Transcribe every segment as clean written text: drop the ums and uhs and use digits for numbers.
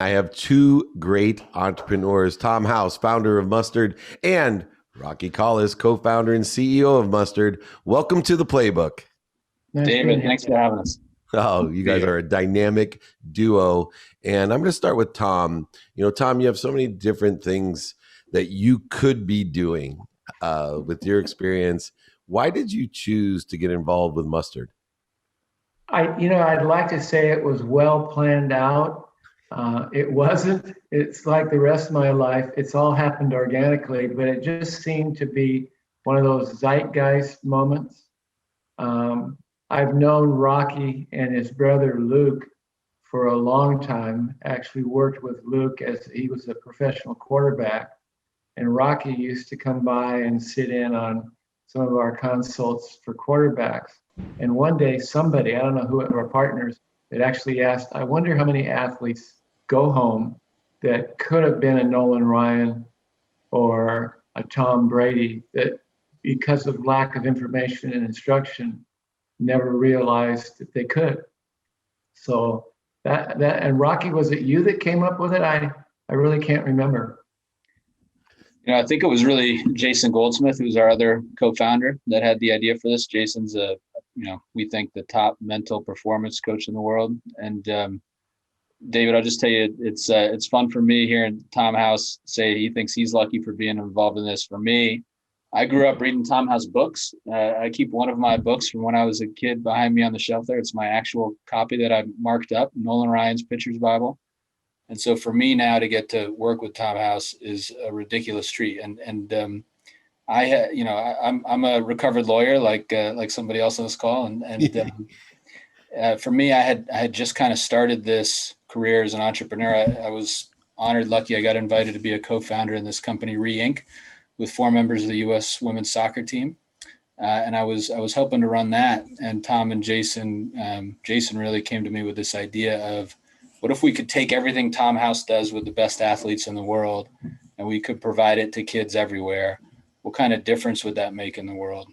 I have two great entrepreneurs, Tom House, founder of Mustard, and Rocky Collis, co-founder and CEO of Mustard. Welcome to the Playbook. Nice David, thanks for having us. Oh, you guys are a dynamic duo. And I'm going to start with Tom. Tom, you have so many different things that you could be doing with your experience. Why did you choose to get involved with Mustard? I'd like to say it was well planned out. It wasn't. It's like the rest of my life. It's all happened organically, but it just seemed to be one of those zeitgeist moments. I've known Rocky and his brother Luke for a long time. Actually worked with Luke as he was a professional quarterback, and Rocky used to come by and sit in on some of our consults for quarterbacks. And one day somebody, I don't know who, our partners, that actually asked, I wonder how many athletes go home that could have been a Nolan Ryan or a Tom Brady that, because of lack of information and instruction, never realized that they could. So that and Rocky, was it you that came up with it? I really can't remember. I think it was really Jason Goldsmith, who's our other co-founder, that had the idea for this. Jason's we think the top mental performance coach in the world. And David, I'll just tell you, it's fun for me hearing Tom House say he thinks he's lucky for being involved in this. For me, I grew up reading Tom House books. I keep one of my books from when I was a kid behind me on the shelf there. It's my actual copy that I marked up, Nolan Ryan's Pitcher's Bible. And so for me now to get to work with Tom House is a ridiculous treat. I'm a recovered lawyer like somebody else on this call. For me, I had just kind of started this career as an entrepreneur. I was honored, lucky. I got invited to be a co-founder in this company, Re-Inc., with 4 members of the U.S. women's soccer team. And I was helping to run that. And Tom and Jason really came to me with this idea of, what if we could take everything Tom House does with the best athletes in the world and we could provide it to kids everywhere? What kind of difference would that make in the world?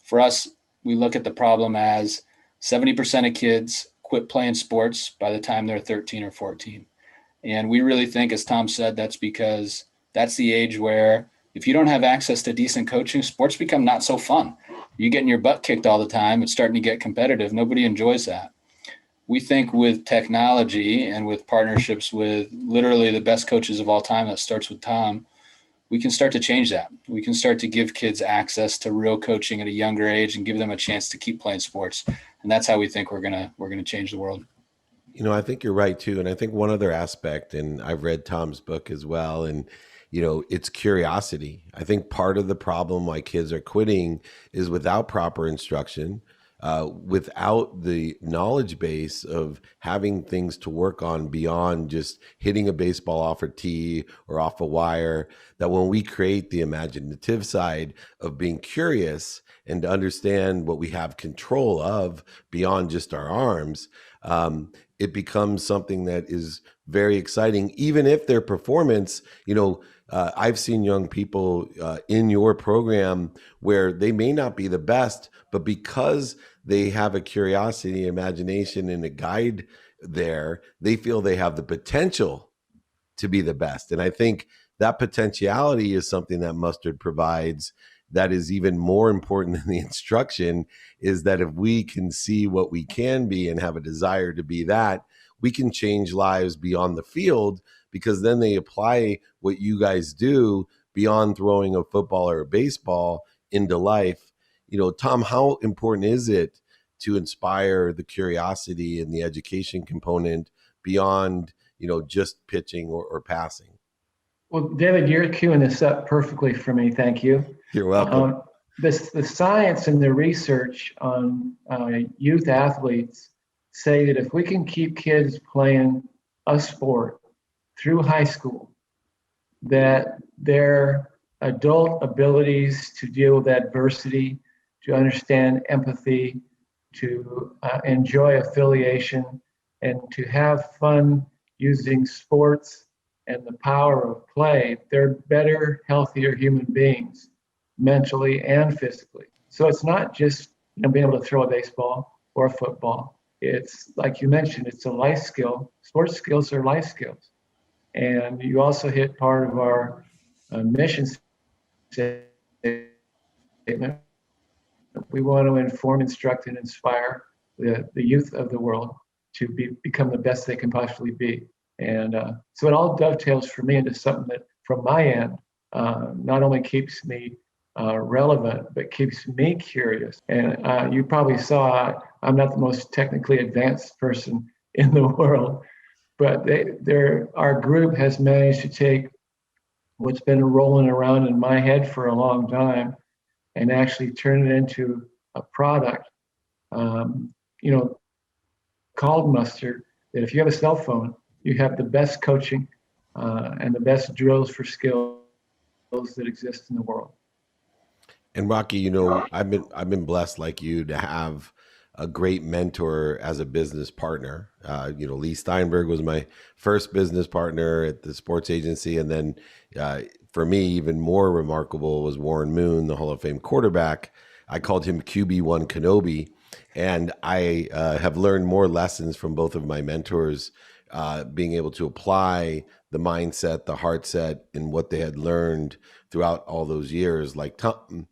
For us, we look at the problem as 70% of kids quit playing sports by the time they're 13 or 14. And we really think, as Tom said, that's because that's the age where if you don't have access to decent coaching, sports become not so fun. You're getting your butt kicked all the time. It's starting to get competitive. Nobody enjoys that. We think with technology and with partnerships with literally the best coaches of all time, that starts with Tom, we can start to change that. We can start to give kids access to real coaching at a younger age and give them a chance to keep playing sports. And that's how we think we're gonna change the world. I think you're right too. And I think one other aspect, and I've read Tom's book as well, and it's curiosity. I think part of the problem why kids are quitting is without proper instruction, without the knowledge base of having things to work on beyond just hitting a baseball off a tee or off a wire, that when we create the imaginative side of being curious and to understand what we have control of beyond just our arms, it becomes something that is very exciting, even if their performance, I've seen young people in your program where they may not be the best, but because they have a curiosity, imagination, and a guide there, they feel they have the potential to be the best. And I think that potentiality is something that Mustard provides that is even more important than the instruction, is that if we can see what we can be and have a desire to be that, we can change lives beyond the field, because then they apply what you guys do beyond throwing a football or a baseball into life. Tom, how important is it to inspire the curiosity and the education component beyond, just pitching or passing? Well, David, you're queuing this up perfectly for me. Thank you. You're welcome. The science and the research on youth athletes say that if we can keep kids playing a sport through high school, that their adult abilities to deal with adversity, to understand empathy, to enjoy affiliation, and to have fun using sports and the power of play, they're better, healthier human beings, mentally and physically. So it's not just being able to throw a baseball or a football. it's like you mentioned, it's a life skill. Sports skills are life skills. And you also hit part of our mission statement. We want to inform, instruct, and inspire the youth of the world to become the best they can possibly be. And so it all dovetails for me into something that, from my end, not only keeps me relevant, but keeps me curious. And you probably saw I'm not the most technically advanced person in the world, but our group has managed to take what's been rolling around in my head for a long time and actually turn it into a product, you know, called Mustard, that if you have a cell phone, you have the best coaching and the best drills for skills that exist in the world. And Rocky, I've been blessed like you to have a great mentor as a business partner. Lee Steinberg was my first business partner at the sports agency, and then for me, even more remarkable was Warren Moon, the Hall of Fame quarterback. I called him QB1 Kenobi, and I have learned more lessons from both of my mentors, being able to apply the mindset, the heart set, and what they had learned throughout all those years. Like Tom,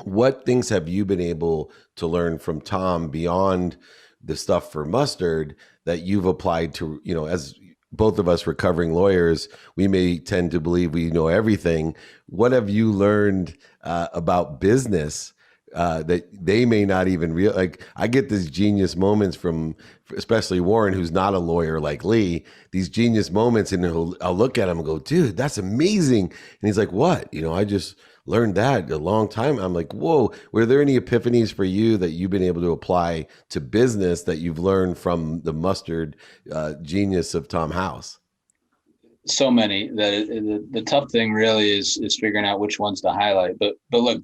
what things have you been able to learn from Tom beyond the stuff for Mustard that you've applied to, as both of us recovering lawyers, we may tend to believe we know everything. What have you learned about business that they may not even real? Like, I get these genius moments from, especially Warren, who's not a lawyer like Lee, these genius moments, and I'll look at him and go, dude, that's amazing. And he's like, what? I just learned that a long time. I'm like, whoa, were there any epiphanies for you that you've been able to apply to business that you've learned from the Mustard genius of Tom House? So many that the tough thing really is figuring out which ones to highlight. But look,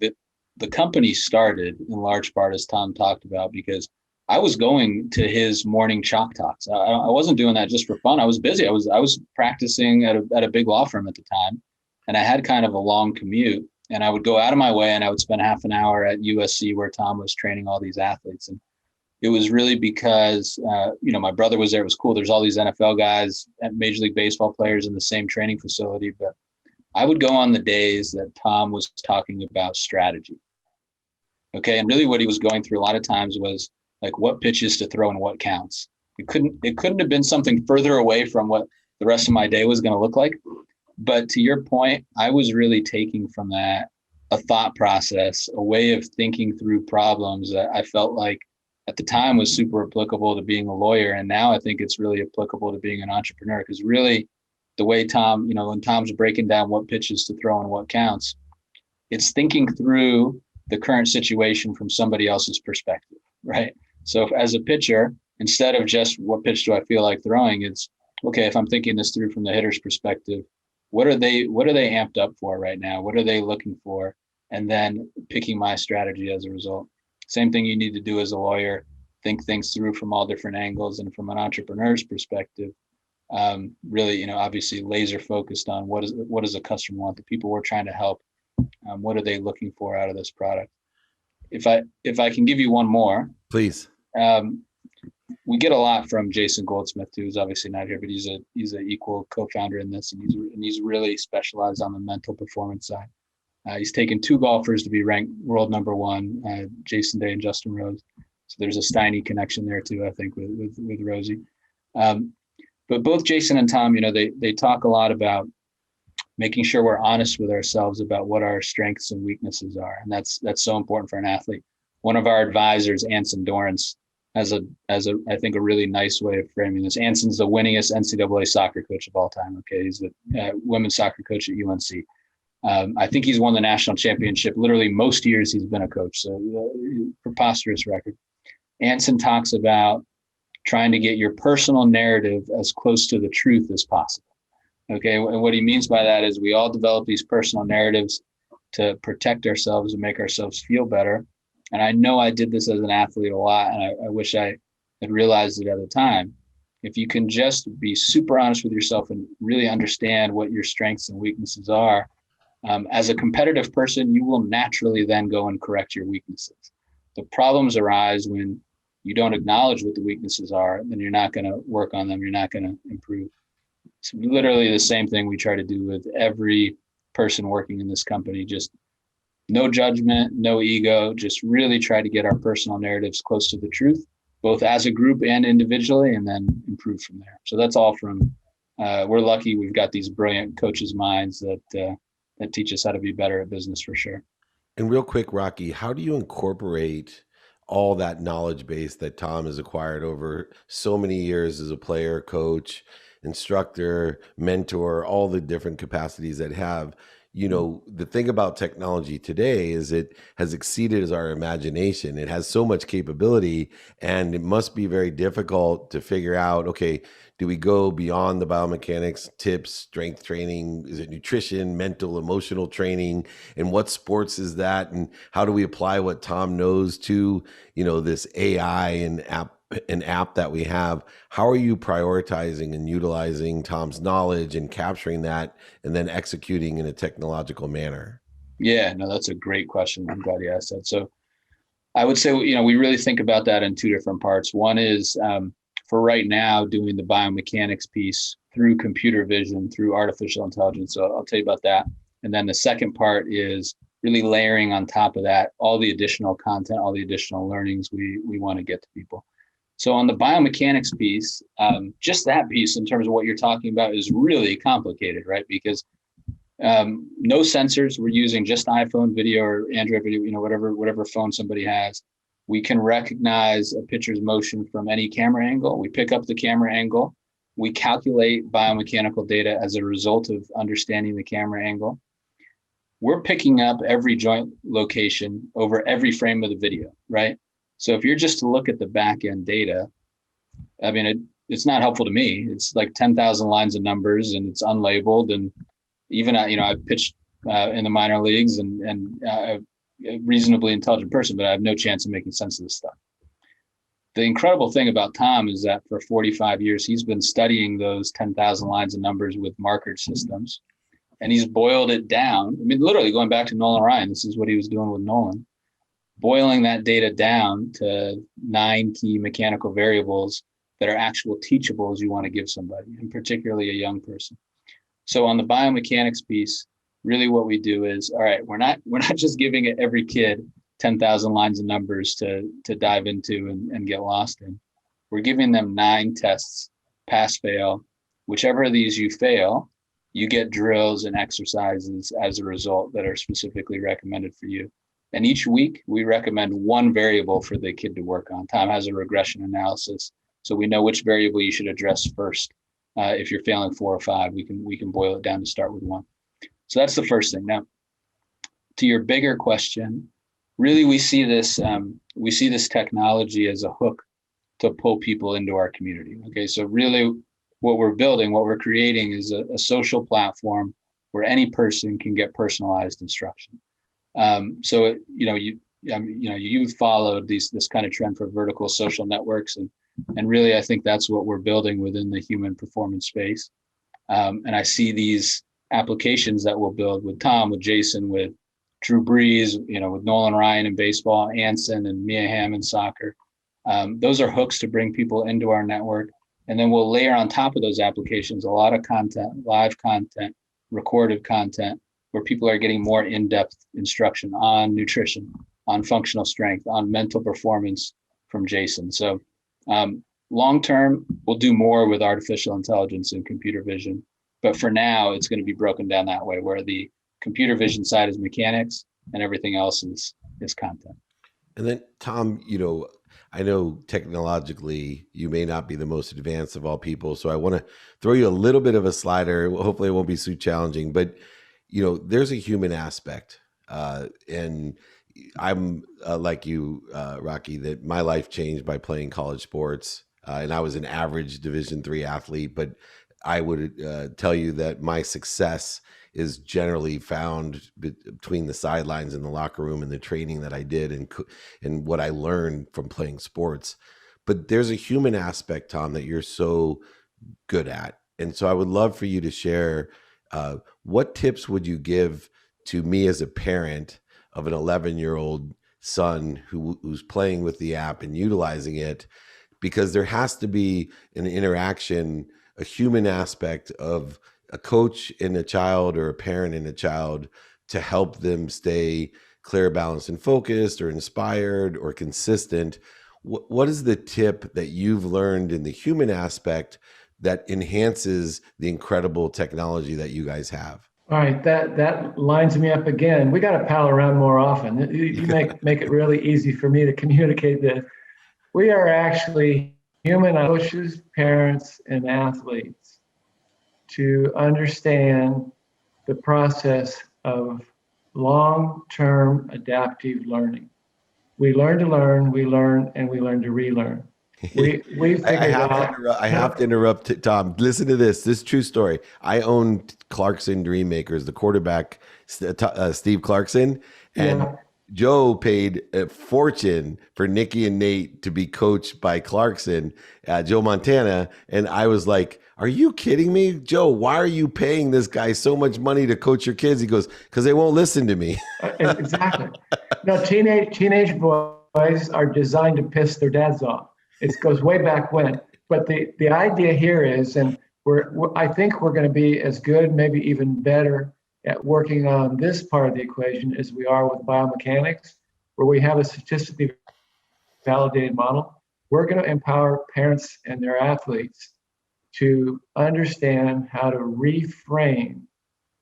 the company started in large part, as Tom talked about, because I was going to his morning chalk talks. I wasn't doing that just for fun. I was busy. I was practicing at a big law firm at the time, and I had kind of a long commute. And I would go out of my way and I would spend half an hour at USC where Tom was training all these athletes. And it was really because, my brother was there. It was cool. There's all these NFL guys and Major League Baseball players in the same training facility. But I would go on the days that Tom was talking about strategy. Okay. And really what he was going through a lot of times was like what pitches to throw and what counts. It couldn't have been something further away from what the rest of my day was going to look like. But to your point, I was really taking from that a thought process, a way of thinking through problems that I felt like at the time was super applicable to being a lawyer. And now I think it's really applicable to being an entrepreneur, because really the way Tom, when Tom's breaking down what pitches to throw and what counts, it's thinking through the current situation from somebody else's perspective, right? So if, as a pitcher, instead of just what pitch do I feel like throwing, it's, okay, if I'm thinking this through from the hitter's perspective, what are they amped up for right now? What are they looking for? And then picking my strategy as a result. Same thing you need to do as a lawyer, think things through from all different angles. And from an entrepreneur's perspective, really, obviously laser focused on what does a customer want, the people we're trying to help, what are they looking for out of this product? If I can give you one more, please. We get a lot from Jason Goldsmith, who's obviously not here, but he's an equal co-founder in this, and he's really specialized on the mental performance side. He's taken two golfers to be ranked world number one, Jason Day and Justin Rose. So there's a Steiny connection there too, I think, with Rosie. But both Jason and Tom, they talk a lot about making sure we're honest with ourselves about what our strengths and weaknesses are, and that's so important for an athlete. One of our advisors, Anson Dorrance, has I think a really nice way of framing this. Anson's the winningest NCAA soccer coach of all time. Okay, he's the women's soccer coach at UNC. I think he's won the national championship literally most years he's been a coach. So preposterous record. Anson talks about trying to get your personal narrative as close to the truth as possible. Okay, and what he means by that is we all develop these personal narratives to protect ourselves and make ourselves feel better. And I know I did this as an athlete a lot, and I wish I had realized it at the time. If you can just be super honest with yourself and really understand what your strengths and weaknesses are, as a competitive person, you will naturally then go and correct your weaknesses. The problems arise when you don't acknowledge what the weaknesses are, then you're not going to work on them. You're not going to improve. It's literally the same thing we try to do with every person working in this company. Just no judgment, no ego, just really try to get our personal narratives close to the truth, both as a group and individually, and then improve from there. So that's all from, we're lucky we've got these brilliant coaches' minds that teach us how to be better at business for sure. And real quick, Rocky, how do you incorporate all that knowledge base that Tom has acquired over so many years as a player, coach, instructor, mentor, all the different capacities that have? You know, the thing about technology today is it has exceeded our imagination. It has so much capability, and it must be very difficult to figure out, okay, do we go beyond the biomechanics, tips, strength training? Is it nutrition, mental, emotional training? And what sports is that? And how do we apply what Tom knows to, you know, this AI and app that we have? How are you prioritizing and utilizing Tom's knowledge and capturing that and then executing in a technological manner? Yeah, no, that's a great question. I'm glad you asked that. So I would say, you know, we really think about that in two different parts. One is for right now, doing the biomechanics piece through computer vision, through artificial intelligence. So I'll tell you about that. And then the second part is really layering on top of that all the additional content, all the additional learnings we want to get to people. So on the biomechanics piece, just that piece in terms of what you're talking about is really complicated, right? Because no sensors, we're using just iPhone video or Android video, you know, whatever phone somebody has. We can recognize a pitcher's motion from any camera angle. We pick up the camera angle. We calculate biomechanical data as a result of understanding the camera angle. We're picking up every joint location over every frame of the video, right? So if you're just to look at the back end data, I mean, it's not helpful to me. It's like 10,000 lines of numbers and it's unlabeled. And even, you know, I've pitched in the minor leagues and a reasonably intelligent person, but I have no chance of making sense of this stuff. The incredible thing about Tom is that for 45 years, he's been studying those 10,000 lines of numbers with marker systems, and he's boiled it down. I mean, literally going back to Nolan Ryan, this is what he was doing with Nolan, boiling that data down to 9 key mechanical variables that are actual teachables you want to give somebody, and particularly a young person. So on the biomechanics piece, really what we do is, all right, we're not just giving every kid 10,000 lines of numbers to dive into and get lost in. We're giving them 9 tests, pass, fail. Whichever of these you fail, you get drills and exercises as a result that are specifically recommended for you. And each week we recommend one variable for the kid to work on. Tom has a regression analysis, so we know which variable you should address first. If you're failing 4 or 5, we can boil it down to start with 1. So that's the first thing. Now, to your bigger question, really we see this technology as a hook to pull people into our community. Okay, so really what we're building, what we're creating is a social platform where any person can get personalized instruction. So you've followed this kind of trend for vertical social networks, and really I think that's what we're building within the human performance space. And I see these applications that we'll build with Tom, with Jason, with Drew Brees, you know, with Nolan Ryan in baseball, Anson and Mia Hamm in soccer. Those are hooks to bring people into our network. And then we'll layer on top of those applications a lot of content, live content, recorded content, where people are getting more in-depth instruction on nutrition, on functional strength, on mental performance from Jason. So long-term, we'll do more with artificial intelligence and computer vision. But for now, it's going to be broken down that way, where the computer vision side is mechanics and everything else is content. And then, Tom, you know, I know technologically you may not be the most advanced of all people, so I want to throw you a little bit of a slider. Hopefully it won't be too challenging, but, you know, there's a human aspect. And I'm like you, Rocky, that my life changed by playing college sports. And I was an average Division III athlete, but I would tell you that my success is generally found between the sidelines in the locker room and the training that I did and what I learned from playing sports. But there's a human aspect, Tom, that you're so good at. And so I would love for you to share what tips would you give to me as a parent of an 11-year-old son who's playing with the app and utilizing it, because there has to be an interaction, a human aspect of a coach and a child or a parent and a child to help them stay clear, balanced, and focused, or inspired, or consistent. What is the tip that you've learned in the human aspect that enhances the incredible technology that you guys have? All right, that lines me up again. We got to pal around more often. You make it really easy for me to communicate this. We are actually human coaches, parents, and athletes to understand the process of long-term adaptive learning. We learn to learn, we learn, and we learn to relearn. We figured I have to interrupt, Tom. Listen to this. This is a true story. I own Clarkson Dreammakers, the quarterback, Steve Clarkson, and Joe paid a fortune for Nikki and Nate to be coached by Clarkson, Joe Montana. And I was like, are you kidding me? Joe, why are you paying this guy so much money to coach your kids? He goes, because they won't listen to me. Exactly. No, teenage boys are designed to piss their dads off. It goes way back when. But the idea here is, and I think we're going to be as good, maybe even better at working on this part of the equation as we are with biomechanics, where we have a statistically validated model. We're going to empower parents and their athletes to understand how to reframe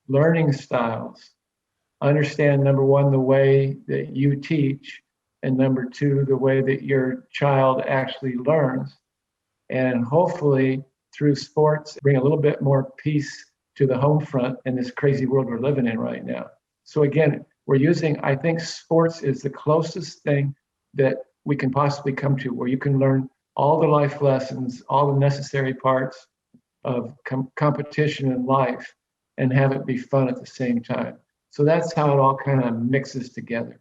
learning styles, understand, number one, the way that you teach, and number two, the way that your child actually learns. And hopefully through sports, bring a little bit more peace to the home front in this crazy world we're living in right now. So again, I think sports is the closest thing that we can possibly come to, where you can learn all the life lessons, all the necessary parts of competition in life, and have it be fun at the same time. So that's how it all kind of mixes together.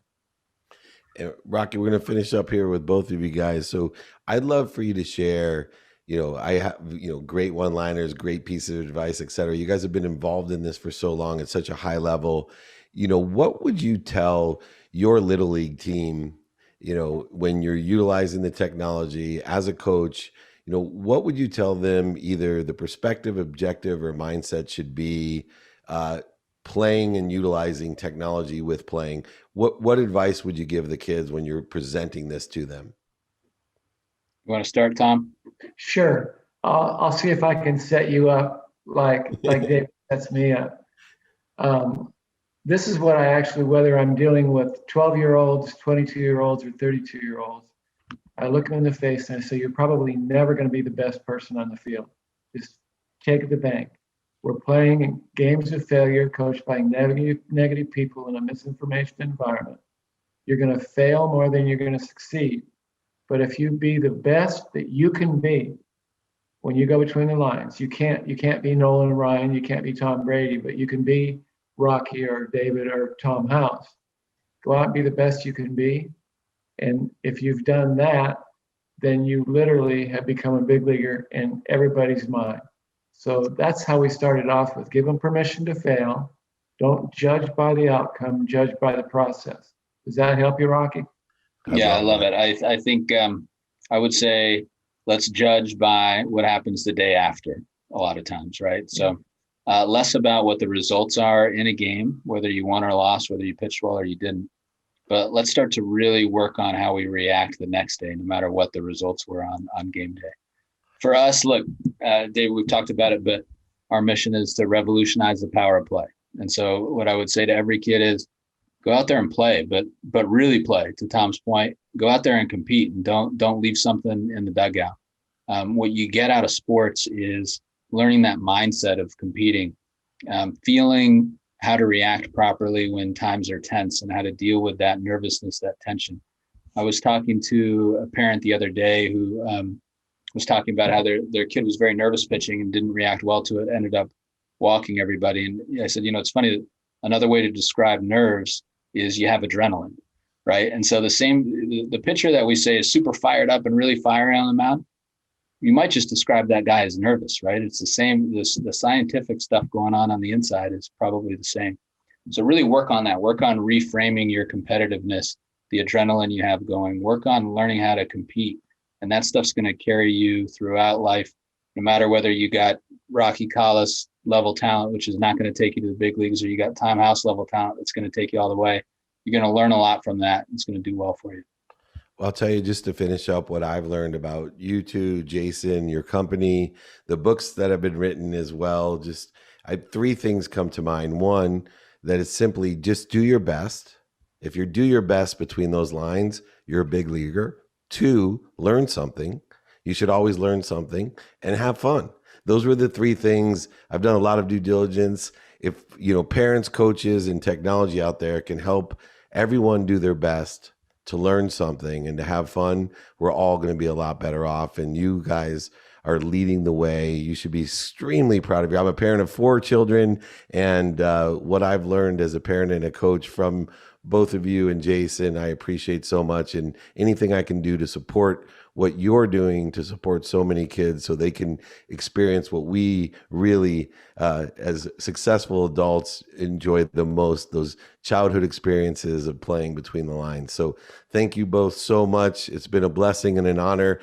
Rocky, we're going to finish up here with both of you guys. So I'd love for you to share, I have, great one-liners, great pieces of advice, et cetera. You guys have been involved in this for so long at such a high level. What would you tell your Little League team, when you're utilizing the technology as a coach? What would you tell them either the perspective, objective, or mindset should be playing and utilizing technology with playing? What advice would you give the kids when you're presenting this to them? You want to start, Tom? Sure. I'll see if I can set you up like Dave sets me up. This is what I actually, whether I'm dealing with 12-year-olds, 22-year-olds, or 32-year-olds, I look them in the face and I say, you're probably never going to be the best person on the field. Just take it to the bank. We're playing in games of failure, coached by negative people in a misinformation environment. You're going to fail more than you're going to succeed. But if you be the best that you can be, when you go between the lines, you can't be Nolan Ryan, you can't be Tom Brady, but you can be Rocky or David or Tom House. Go out and be the best you can be. And if you've done that, then you literally have become a big leaguer in everybody's mind. So that's how we started off with. Give them permission to fail. Don't judge by the outcome, judge by the process. Does that help you, Rocky? Yeah, I love it. I think I would say let's judge by what happens the day after a lot of times, right? So less about what the results are in a game, whether you won or lost, whether you pitched well or you didn't. But let's start to really work on how we react the next day, no matter what the results were on game day. For us, look, Dave, we've talked about it, but our mission is to revolutionize the power of play. And so what I would say to every kid is go out there and play, but really play. To Tom's point, go out there and compete, and don't leave something in the dugout. What you get out of sports is learning that mindset of competing, feeling how to react properly when times are tense and how to deal with that nervousness, that tension. I was talking to a parent the other day who was talking about how their kid was very nervous pitching and didn't react well to it, ended up walking everybody. And I said, it's funny, another way to describe nerves is you have adrenaline, right? And so the pitcher that we say is super fired up and really firing on the mound, you might just describe that guy as nervous, right? It's the same. The scientific stuff going on the inside is probably the same. So really work on that. Work on reframing your competitiveness the adrenaline you have going. Work on learning how to compete. And that stuff's going to carry you throughout life, no matter whether you got Rocky Collis level talent, which is not going to take you to the big leagues, or you got Tom House level talent that's going to take you all the way. You're going to learn a lot from that. It's going to do well for you. Well, I'll tell you, just to finish up what I've learned about you two, Jason, your company, the books that have been written as well. Three things come to mind. One, that it's simply just do your best. If you do your best between those lines, you're a big leaguer. Two, learn something. You should always learn something and have fun. Those were the three things. I've done a lot of due diligence. If, parents, coaches, and technology out there can help everyone do their best to learn something and to have fun, we're all going to be a lot better off. And you guys are leading the way. You should be extremely proud of you. I'm a parent of 4 children, and what I've learned as a parent and a coach from both of you and Jason, I appreciate so much. And anything I can do to support what you're doing to support so many kids so they can experience what we really, as successful adults, enjoy the most, those childhood experiences of playing between the lines. So thank you both so much. It's been a blessing and an honor.